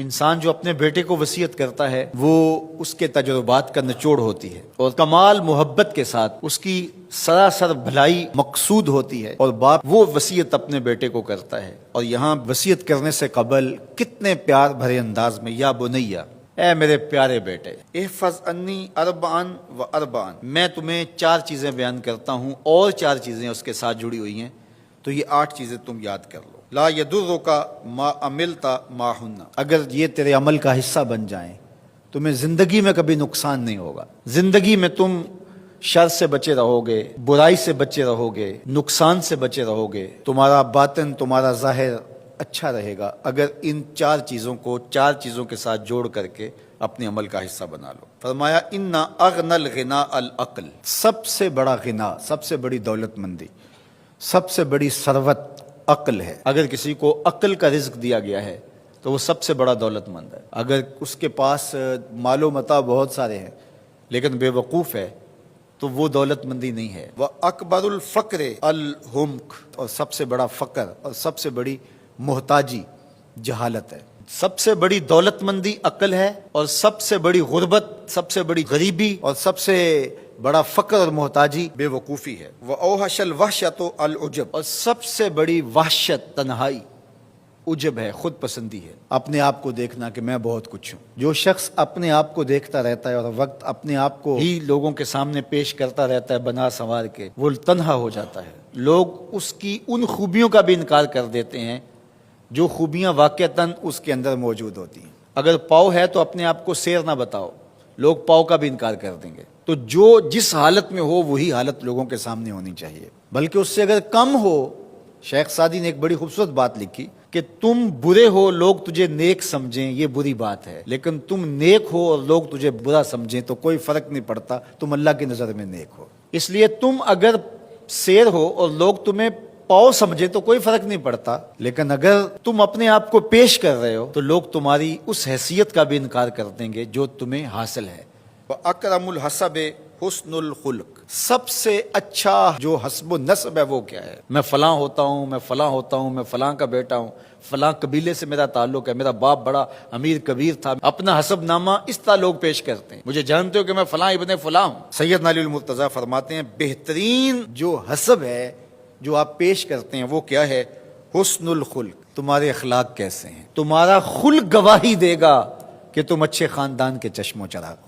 انسان جو اپنے بیٹے کو وصیت کرتا ہے وہ اس کے تجربات کا نچوڑ ہوتی ہے اور کمال محبت کے ساتھ اس کی سراسر بھلائی مقصود ہوتی ہے، اور باپ وہ وصیت اپنے بیٹے کو کرتا ہے۔ اور یہاں وصیت کرنے سے قبل کتنے پیار بھرے انداز میں، یا بنیا، اے میرے پیارے بیٹے، احفظ انی اربعن و اربعن، میں تمہیں 4 چیزیں بیان کرتا ہوں اور 4 چیزیں اس کے ساتھ جڑی ہوئی ہیں، تو یہ 8 چیزیں تم یاد کر لو۔ لا یضرک ما عملت معہن، اگر یہ تیرے عمل کا حصہ بن جائیں تمہیں زندگی میں کبھی نقصان نہیں ہوگا، زندگی میں تم شر سے بچے رہو گے، برائی سے بچے رہو گے، نقصان سے بچے رہو گے، تمہارا باطن تمہارا ظاہر اچھا رہے گا اگر ان 4 چیزوں کو 4 چیزوں کے ساتھ جوڑ کر کے اپنے عمل کا حصہ بنا لو۔ فرمایا ان اغنى الغناء العقل، سب سے بڑا غنا، سب سے بڑی دولت مندی، سب سے بڑی ثروت عقل ہے۔ اگر کسی کو عقل کا رزق دیا گیا ہے تو وہ سب سے بڑا دولت مند ہے۔ اگر اس کے پاس مال و متاع بہت سارے ہیں لیکن بے وقوف ہے تو وہ دولت مندی نہیں ہے۔ وَأَكْبَرُ الْفَقْرِ الْحُمْقُ، اور سب سے بڑا فقر اور سب سے بڑی محتاجی جہالت ہے۔ سب سے بڑی دولت مندی عقل ہے، اور سب سے بڑی غربت، سب سے بڑی غریبی اور سب سے بڑا فقر اور محتاجی بے وقوفی ہے۔ وَأَوْحَشَ الْوَحْشَةُ الْعُجْبُ، اور سب سے بڑی وحشت تنہائی عجب ہے، خود پسندی ہے، اپنے آپ کو دیکھنا کہ میں بہت کچھ ہوں۔ جو شخص اپنے آپ کو دیکھتا رہتا ہے اور وقت اپنے آپ کو ہی لوگوں کے سامنے پیش کرتا رہتا ہے بنا سنوار کے، وہ تنہا ہو جاتا ہے۔ لوگ اس کی ان خوبیوں کا بھی انکار کر دیتے ہیں جو خوبیاں واقعتاً اس کے اندر موجود ہوتی ہیں۔ اگر پاؤ ہے تو اپنے آپ کو سیر نہ بتاؤ، لوگ پاؤ کا بھی انکار کر دیں گے۔ تو جو جس حالت میں ہو وہی حالت لوگوں کے سامنے ہونی چاہیے، بلکہ اس سے اگر کم ہو۔ شیخ سعدی نے ایک بڑی خوبصورت بات لکھی کہ تم برے ہو لوگ تجھے نیک سمجھیں یہ بری بات ہے، لیکن تم نیک ہو اور لوگ تجھے برا سمجھیں تو کوئی فرق نہیں پڑتا، تم اللہ کی نظر میں نیک ہو۔ اس لیے تم اگر سیر ہو اور لوگ تمہیں پاؤ سمجھے تو کوئی فرق نہیں پڑتا، لیکن اگر تم اپنے آپ کو پیش کر رہے ہو تو لوگ تمہاری اس حیثیت کا بھی انکار کر دیں گے جو تمہیں حاصل ہے۔ وَأَكْرَمُ الْحَسَبِ حُسْنُ الْخُلُقِ، سب سے اچھا جو حسب و نسب ہے وہ کیا ہے؟ میں فلاں ہوتا ہوں، میں فلاں ہوتا ہوں، میں فلاں کا بیٹا ہوں، فلاں قبیلے سے میرا تعلق ہے، میرا باپ بڑا امیر کبیر تھا۔ اپنا حسب نامہ اس طرح لوگ پیش کرتے ہیں، مجھے جانتے ہو کہ میں فلاں ابن فلاں ہوں۔ سیدنا علی المرتضیٰ فرماتے ہیں بہترین جو حسب ہے جو آپ پیش کرتے ہیں وہ کیا ہے؟ حسن الخلق، تمہارے اخلاق کیسے ہیں، تمہارا خلق گواہی دے گا کہ تم اچھے خاندان کے چشم و چراغ۔